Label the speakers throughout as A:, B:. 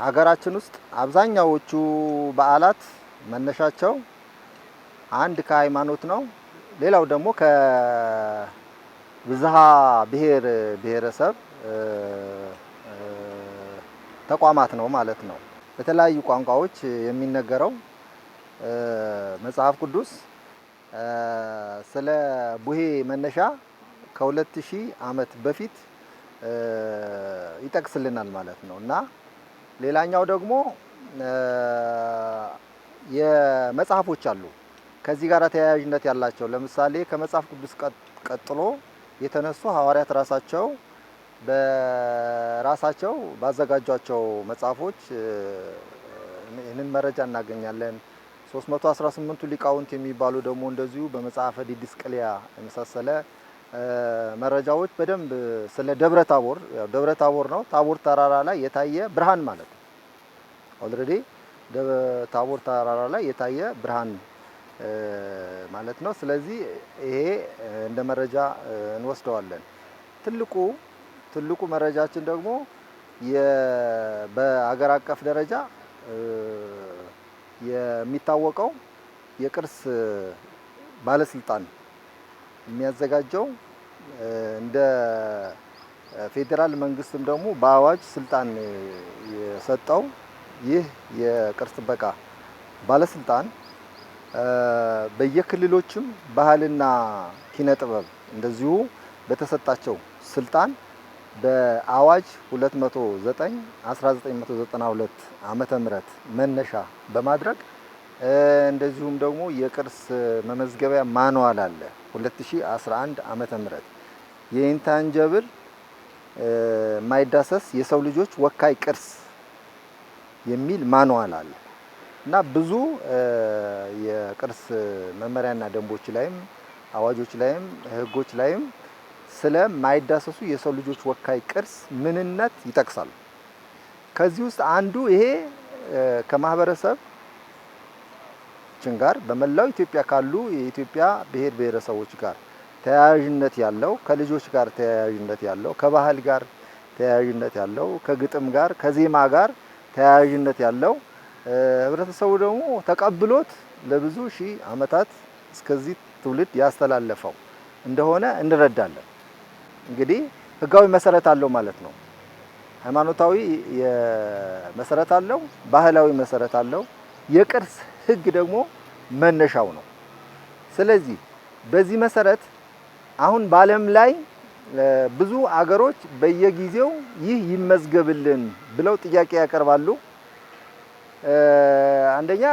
A: ሀገራችን ውስጥ አብዛኛዎቹ በዓላት መነሻቸው አንድ ከሃይማኖት ነው። ሌላው ደግሞ ከብዝሃ ብሔር ብሔረሰብ ተቋማት ነው ማለት ነው። በተለያዩ ቋንቋዎች የሚነገረው መጽሐፍ ቅዱስ ስለ ቡሄ መነሻ ከ2000 ዓመት በፊት ይጠቅስልናል ማለት ነው እና ሌላኛው ደግሞ የመጽሐፎች አሉ ከዚህ ጋር ተያያዥነት ያላቸው። ለምሳሌ ከመጽሐፍ ቅዱስ ቀጥሎ የተነሱ ሐዋርያት በራሳቸው ባዘጋጇቸው መጽሐፎች ይህንን መረጃ እናገኛለን። 318ቱ ሊቃውንት የሚባሉ ደግሞ እንደዚሁ በመጽሐፈ ዲድስቅልያ የመሳሰለ መረጃዎች በደንብ ስለ ደብረ ታቦር ነው። ታቦር ተራራ ላይ የታየ ብርሃን ማለት ነው። ኦልሬዲ ታቦር ተራራ ላይ የታየ ብርሃን ማለት ነው። ስለዚህ ይሄ እንደ መረጃ እንወስደዋለን። ትልቁ መረጃችን ደግሞ በአገር አቀፍ ደረጃ የሚታወቀው የቅርስ ባለስልጣን የሚያዘጋጀው እንደ ፌዴራል መንግስትም ደግሞ በአዋጅ ስልጣን የሰጠው ይህ የቅርስ ጥበቃ ባለስልጣን በየክልሎችም ባህልና ኪነ ጥበብ እንደዚሁ በተሰጣቸው ስልጣን በአዋጅ 209/1992 ዓመተ ምህረት መነሻ በማድረግ እንደዚሁም ደግሞ የቅርስ መመዝገቢያ ማንዋል አለ 2011 ዓመተ ምህረት የኢንታንጀብል ማይዳሰስ የሰው ልጆች ወካይ ቅርስ የሚል ማንዋል አለ እና ብዙ የቅርስ መመሪያና ደንቦች ላይም አዋጆች ላይም ህጎች ላይም ስለማይዳሰሱ የሰው ልጆች ወካይ ቅርስ ምንነት ይጠቅሳሉ። ከዚህ ውስጥ አንዱ ይሄ ከማህበረሰባችን ጋር በመላው ኢትዮጵያ ካሉ የኢትዮጵያ ብሔር ብሔረሰቦች ጋር ተያያዥነት ያለው፣ ከልጆች ጋር ተያያዥነት ያለው፣ ከባህል ጋር ተያያዥነት ያለው፣ ከግጥም ጋር ከዜማ ጋር ተያያዥነት ያለው ህብረተሰቡ ደግሞ ተቀብሎት ለብዙ ሺህ ዓመታት እስከዚህ ትውልድ ያስተላለፈው እንደሆነ እንረዳለን። እንግዲህ ህጋዊ መሰረት አለው ማለት ነው። ሃይማኖታዊ መሰረት አለው፣ ባህላዊ መሰረት አለው። የቅርስ ህግ ደግሞ መነሻው ነው። ስለዚህ በዚህ መሰረት አሁን በዓለም ላይ ብዙ አገሮች በየጊዜው ይህ ይመዝገብልን ብለው ጥያቄ ያቀርባሉ። አንደኛ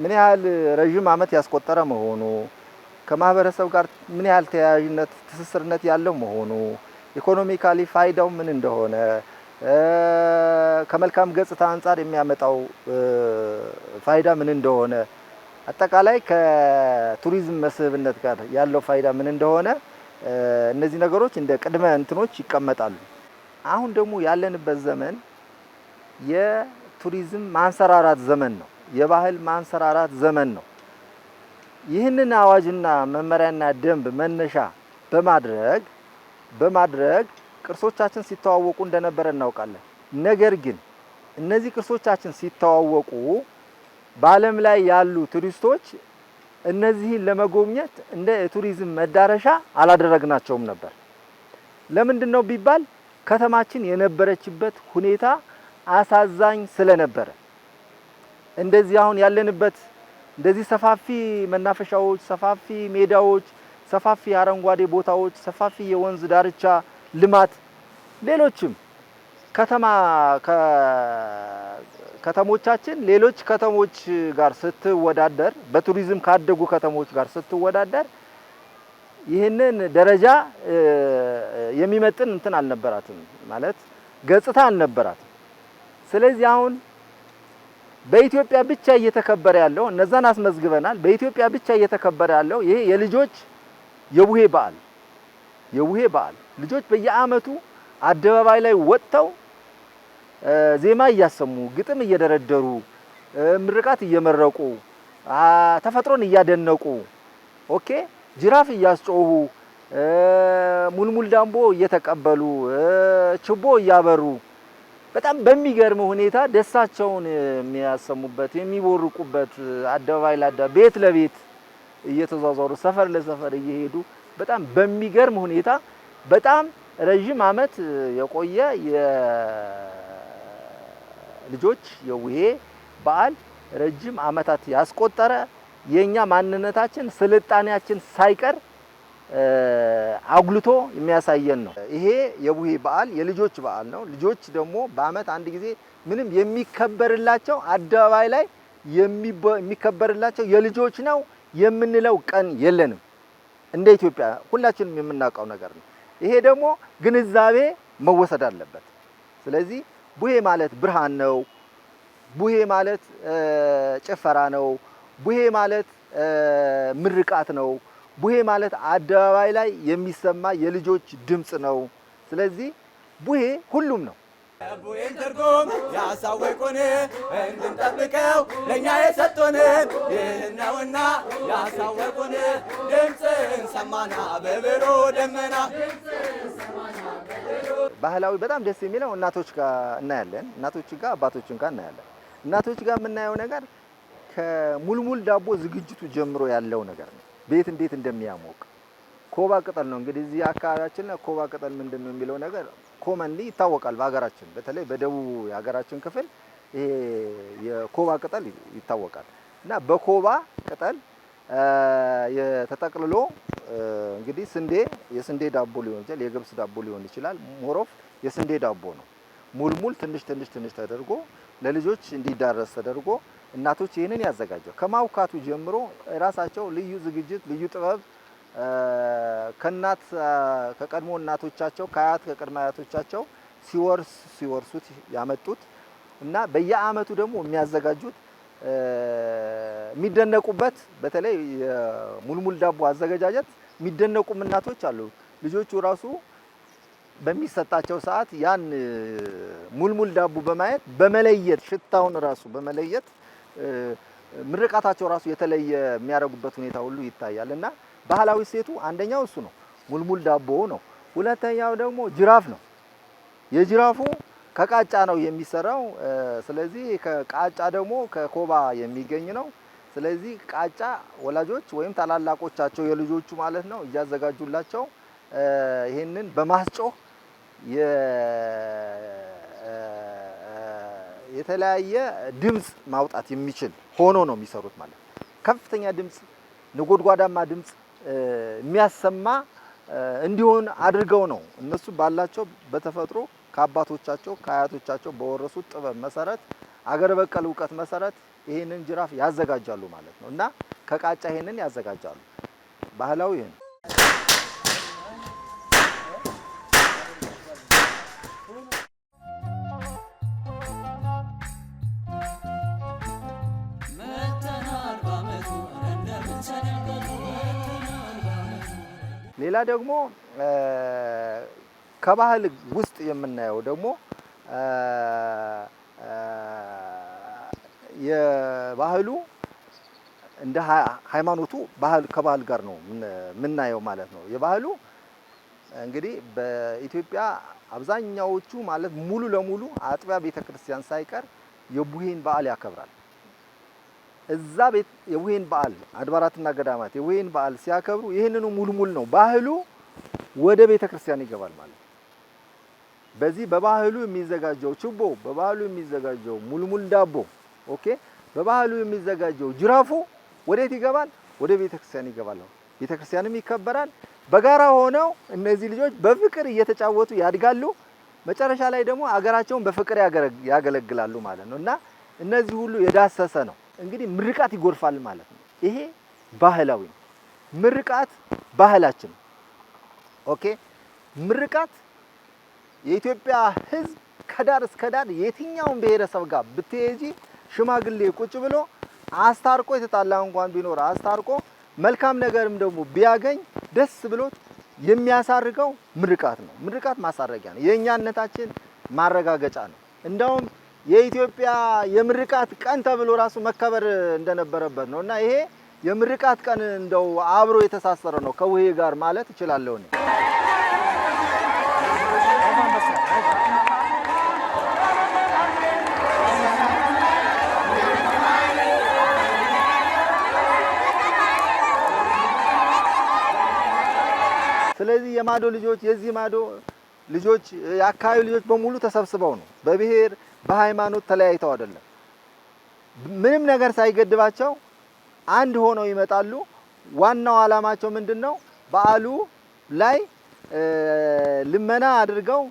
A: ምን ያህል ረጅም ዓመት ያስቆጠረ መሆኑ፣ ከማህበረሰብ ጋር ምን ያህል ተያያዥነት ትስስርነት ያለው መሆኑ፣ ኢኮኖሚካሊ ፋይዳው ምን እንደሆነ፣ ከመልካም ገጽታ አንጻር የሚያመጣው ፋይዳ ምን እንደሆነ፣ አጠቃላይ ከቱሪዝም መስህብነት ጋር ያለው ፋይዳ ምን እንደሆነ እነዚህ ነገሮች እንደ ቅድመ እንትኖች ይቀመጣሉ። አሁን ደግሞ ያለንበት ዘመን የቱሪዝም ማንሰራራት ዘመን ነው። የባህል ማንሰራራት ዘመን ነው። ይህንን አዋጅና መመሪያና ደንብ መነሻ በማድረግ ቅርሶቻችን ሲተዋወቁ እንደነበረ እናውቃለን። ነገር ግን እነዚህ ቅርሶቻችን ሲተዋወቁ በዓለም ላይ ያሉ ቱሪስቶች እነዚህን ለመጎብኘት እንደ ቱሪዝም መዳረሻ አላደረግናቸውም ነበር። ለምንድነው ቢባል ከተማችን የነበረችበት ሁኔታ አሳዛኝ ስለነበረ። እንደዚህ አሁን ያለንበት እንደዚህ ሰፋፊ መናፈሻዎች፣ ሰፋፊ ሜዳዎች፣ ሰፋፊ አረንጓዴ ቦታዎች፣ ሰፋፊ የወንዝ ዳርቻ ልማት፣ ሌሎችም ከተሞቻችን ሌሎች ከተሞች ጋር ስትወዳደር፣ በቱሪዝም ካደጉ ከተሞች ጋር ስትወዳደር ይህንን ደረጃ የሚመጥን እንትን አልነበራትም፣ ማለት ገጽታ አልነበራትም። ስለዚህ አሁን በኢትዮጵያ ብቻ እየተከበረ ያለው እነዛን አስመዝግበናል። በኢትዮጵያ ብቻ እየተከበረ ያለው ይሄ የልጆች የቡሄ በዓል ልጆች በየዓመቱ አደባባይ ላይ ወጥተው ዜማ እያሰሙ ግጥም እየደረደሩ ምርቃት እየመረቁ ተፈጥሮን እያደነቁ ጅራፍ እያስጮሁ ሙልሙል ዳምቦ እየተቀበሉ ችቦ እያበሩ በጣም በሚገርም ሁኔታ ደሳቸውን የሚያሰሙበት የሚቦርቁበት አደባባይ ለአደባባይ ቤት ለቤት እየተዟዟሩ ሰፈር ለሰፈር እየሄዱ በጣም በሚገርም ሁኔታ በጣም ረጅም ዓመት የቆየ የልጆች የቡሄ በዓል ረጅም ዓመታት ያስቆጠረ የኛ ማንነታችን ስልጣኔያችን ሳይቀር አጉልቶ የሚያሳየን ነው። ይሄ የቡሄ በዓል የልጆች በዓል ነው። ልጆች ደግሞ በዓመት አንድ ጊዜ ምንም የሚከበርላቸው አደባባይ ላይ የሚከበርላቸው የልጆች ነው የምንለው ቀን የለንም። እንደ ኢትዮጵያ ሁላችንም የምናውቀው ነገር ነው። ይሄ ደግሞ ግንዛቤ መወሰድ አለበት። ስለዚህ ቡሄ ማለት ብርሃን ነው። ቡሄ ማለት ጭፈራ ነው። ቡሄ ማለት ምርቃት ነው። ቡሄ ማለት አደባባይ ላይ የሚሰማ የልጆች ድምጽ ነው። ስለዚህ ቡሄ ሁሉም ነው።
B: ቡሄን ትርጉም ያሳወቁን እንድንጠብቀው ለእኛ የሰጡን ይህን ነውና ያሳወቁን ድምፅን ሰማና በብሩህ ደመና።
A: ባህላዊ በጣም ደስ የሚለው እናቶች ጋር እናያለን። እናቶች ጋር አባቶችን ጋር እናያለን። እናቶች ጋር የምናየው ነገር ከሙልሙል ዳቦ ዝግጅቱ ጀምሮ ያለው ነገር ነው። ቤት እንዴት እንደሚያሞቅ ኮባ ቅጠል ነው እንግዲህ እዚህ አካባቢያችን ላይ ኮባ ቅጠል ምንድነው የሚለው ነገር ኮመንሊ ይታወቃል። በሀገራችን በተለይ በደቡብ የሀገራችን ክፍል ይሄ የኮባ ቅጠል ይታወቃል እና በኮባ ቅጠል የተጠቅልሎ እንግዲህ ስንዴ የስንዴ ዳቦ ሊሆን ይችላል፣ የገብስ ዳቦ ሊሆን ይችላል። ሞሮፍ የስንዴ ዳቦ ነው። ሙልሙል ትንሽ ተደርጎ ለልጆች እንዲዳረስ ተደርጎ እናቶች ይህንን ያዘጋጀው ከማውካቱ ጀምሮ ራሳቸው ልዩ ዝግጅት ልዩ ጥበብ ከናት ከቀድሞ እናቶቻቸው ከአያት ከቅድመ አያቶቻቸው ሲወርሱት ያመጡት እና በየአመቱ ደግሞ የሚያዘጋጁት የሚደነቁበት በተለይ የሙልሙል ዳቦ አዘገጃጀት የሚደነቁም እናቶች አሉ። ልጆቹ ራሱ በሚሰጣቸው ሰዓት ያን ሙልሙል ዳቦ በማየት በመለየት ሽታውን ራሱ በመለየት ምርቃታቸው ራሱ የተለየ የሚያደርጉበት ሁኔታ ሁሉ ይታያል እና ባህላዊ ሴቱ አንደኛው እሱ ነው፣ ሙልሙል ዳቦ ነው። ሁለተኛው ደግሞ ጅራፍ ነው። የጅራፉ ከቃጫ ነው የሚሰራው። ስለዚህ ከቃጫ ደግሞ ከኮባ የሚገኝ ነው። ስለዚህ ቃጫ ወላጆች ወይም ታላላቆቻቸው የልጆቹ ማለት ነው እያዘጋጁላቸው ይሄንን በማስጮህ የተለያየ ድምጽ ማውጣት የሚችል ሆኖ ነው የሚሰሩት ማለት ነው። ከፍተኛ ድምጽ ነጎድጓዳማ ድምጽ የሚያሰማ እንዲሆን አድርገው ነው እነሱ ባላቸው በተፈጥሮ ከአባቶቻቸው ከአያቶቻቸው በወረሱት ጥበብ መሰረት አገር በቀል እውቀት መሰረት ይሄንን ጅራፍ ያዘጋጃሉ ማለት ነው እና ከቃጫ ይሄንን ያዘጋጃሉ። ባህላዊ ይሄን ሌላ ደግሞ ከባህል ውስጥ የምናየው ደግሞ የባህሉ እንደ ሃይማኖቱ ባህል ከባህል ጋር ነው የምናየው ማለት ነው። የባህሉ እንግዲህ በኢትዮጵያ አብዛኛዎቹ ማለት ሙሉ ለሙሉ አጥቢያ ቤተክርስቲያን ሳይቀር የቡሄን በዓል ያከብራል። እዛ ቤት የቡሄን በዓል አድባራትና ገዳማት የቡሄን በዓል ሲያከብሩ ይህንኑ ሙልሙል ነው ባህሉ ወደ ቤተክርስቲያን ይገባል ማለት ነው። በዚህ በባህሉ የሚዘጋጀው ችቦ፣ በባህሉ የሚዘጋጀው ሙልሙል ዳቦ ኦኬ፣ በባህሉ የሚዘጋጀው ጅራፉ ወዴት ይገባል? ወደ ቤተክርስቲያን ይገባል። ቤተክርስቲያንም ይከበራል። በጋራ ሆነው እነዚህ ልጆች በፍቅር እየተጫወቱ ያድጋሉ። መጨረሻ ላይ ደግሞ አገራቸውን በፍቅር ያገለግላሉ ማለት ነው እና እነዚህ ሁሉ የዳሰሰ ነው። እንግዲህ ምርቃት ይጎርፋል ማለት ነው። ይሄ ባህላዊ ነው። ምርቃት ባህላችን ኦኬ። ምርቃት የኢትዮጵያ ሕዝብ ከዳር እስከ ዳር የትኛውን ብሔረሰብ ጋር ብትሄጂ ሽማግሌ ቁጭ ብሎ አስታርቆ የተጣላ እንኳን ቢኖር አስታርቆ መልካም ነገርም ደግሞ ቢያገኝ ደስ ብሎት የሚያሳርገው ምርቃት ነው። ምርቃት ማሳረጊያ ነው። የኛነታችን ማረጋገጫ ነው። እንደውም የኢትዮጵያ የምርቃት ቀን ተብሎ ራሱ መከበር እንደነበረበት ነው እና ይሄ የምርቃት ቀን እንደው አብሮ የተሳሰረ ነው ከቡሄ ጋር ማለት እችላለሁ እኔ። የማዶ ልጆች የዚህ ማዶ ልጆች የአካባቢ ልጆች በሙሉ ተሰብስበው ነው። በብሔር በሃይማኖት ተለያይተው አይደለም። ምንም ነገር ሳይገድባቸው አንድ ሆነው ይመጣሉ። ዋናው ዓላማቸው ምንድነው? በዓሉ ላይ ልመና አድርገው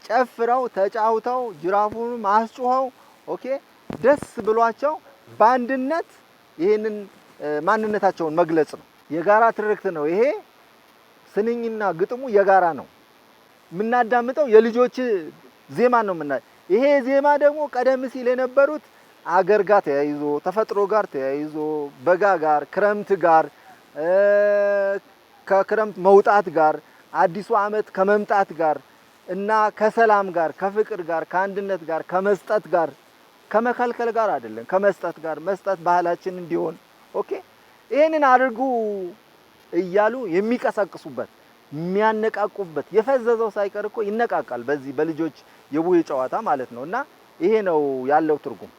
A: ጨፍረው ተጫውተው ጅራፉን ማስጮኸው ኦኬ ደስ ብሏቸው በአንድነት ይሄንን ማንነታቸውን መግለጽ ነው። የጋራ ትርክት ነው ይሄ። ስንኝና ግጥሙ የጋራ ነው። የምናዳምጠው የልጆች ዜማ ነው ይሄ ዜማ ደግሞ ቀደም ሲል የነበሩት አገር ጋር ተያይዞ ተፈጥሮ ጋር ተያይዞ በጋ ጋር ክረምት ጋር ከክረምት መውጣት ጋር አዲሱ ዓመት ከመምጣት ጋር እና ከሰላም ጋር ከፍቅር ጋር ከአንድነት ጋር ከመስጠት ጋር ከመከልከል ጋር አይደለም። ከመስጠት ጋር መስጠት ባህላችን እንዲሆን ኦኬ ይሄንን አድርጉ እያሉ የሚቀሰቅሱበት የሚያነቃቁበት የፈዘዘው ሳይቀር እኮ ይነቃቃል በዚህ በልጆች የቡሄ ጨዋታ ማለት ነው። እና ይሄ ነው ያለው ትርጉም።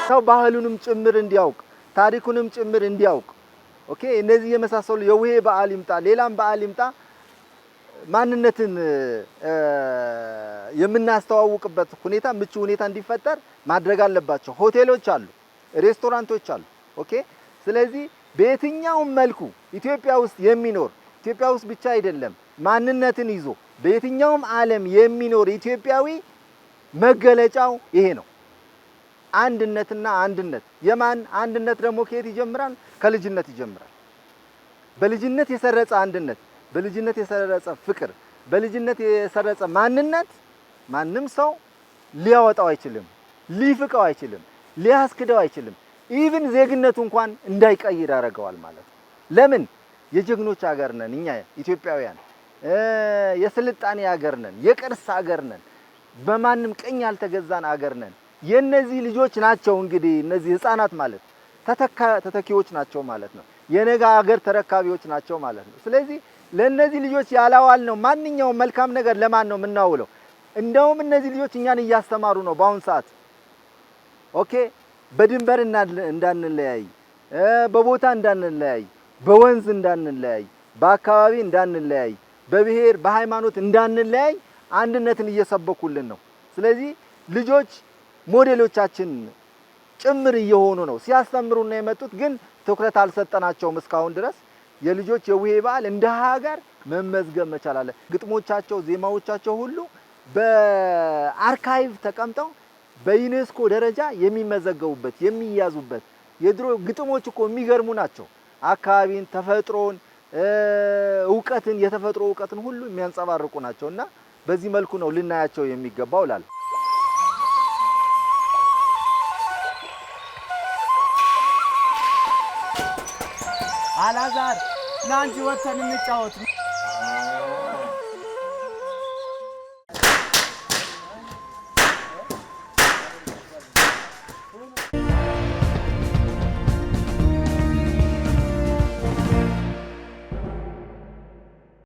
A: ሰው ባህሉንም ጭምር እንዲያውቅ ታሪኩንም ጭምር እንዲያውቅ ኦኬ እነዚህ የመሳሰሉ የቡሄ በዓል ይምጣ ሌላም በዓል ይምጣ ማንነትን የምናስተዋውቅበት ሁኔታ ምቹ ሁኔታ እንዲፈጠር ማድረግ አለባቸው። ሆቴሎች አሉ፣ ሬስቶራንቶች አሉ። ኦኬ ስለዚህ በየትኛውም መልኩ ኢትዮጵያ ውስጥ የሚኖር ኢትዮጵያ ውስጥ ብቻ አይደለም ማንነትን ይዞ በየትኛውም ዓለም የሚኖር ኢትዮጵያዊ መገለጫው ይሄ ነው። አንድነትና አንድነት የማን አንድነት ደግሞ ከየት ይጀምራል? ከልጅነት ይጀምራል። በልጅነት የሰረጸ አንድነት፣ በልጅነት የሰረጸ ፍቅር፣ በልጅነት የሰረጸ ማንነት ማንም ሰው ሊያወጣው አይችልም፣ ሊፍቀው አይችልም፣ ሊያስክደው አይችልም። ኢቭን ዜግነቱ እንኳን እንዳይቀይር ያደርገዋል ማለት ነው። ለምን? የጀግኖች ሀገር ነን እኛ ኢትዮጵያውያን፣ የስልጣኔ ሀገር ነን፣ የቅርስ ሀገር ነን፣ በማንም ቅኝ ያልተገዛን ሀገር ነን። የነዚህ ልጆች ናቸው እንግዲህ እነዚህ ህፃናት ማለት ተተኪዎች ናቸው ማለት ነው። የነገ ሀገር ተረካቢዎች ናቸው ማለት ነው። ስለዚህ ለነዚህ ልጆች ያላዋል ነው ማንኛውም መልካም ነገር ለማን ነው የምናውለው? እንደውም እነዚህ ልጆች እኛን እያስተማሩ ነው በአሁን ሰዓት። ኦኬ በድንበር እንዳንለያይ፣ በቦታ እንዳንለያይ፣ በወንዝ እንዳንለያይ፣ በአካባቢ እንዳንለያይ፣ በብሔር በሃይማኖት እንዳንለያይ አንድነትን እየሰበኩልን ነው። ስለዚህ ልጆች ሞዴሎቻችን ጭምር እየሆኑ ነው ሲያስተምሩና የመጡት። ግን ትኩረት አልሰጠናቸውም እስካሁን ድረስ። የልጆች የቡሄ በዓል እንደ ሀገር መመዝገብ መቻል አለ። ግጥሞቻቸው፣ ዜማዎቻቸው ሁሉ በአርካይቭ ተቀምጠው በዩኔስኮ ደረጃ የሚመዘገቡበት የሚያዙበት። የድሮ ግጥሞች እኮ የሚገርሙ ናቸው። አካባቢን፣ ተፈጥሮን፣ እውቀትን፣ የተፈጥሮ እውቀትን ሁሉ የሚያንጸባርቁ ናቸውና በዚህ መልኩ ነው ልናያቸው የሚገባው ላል
B: አላዛር ና እንጂ ወተን እንጫወት።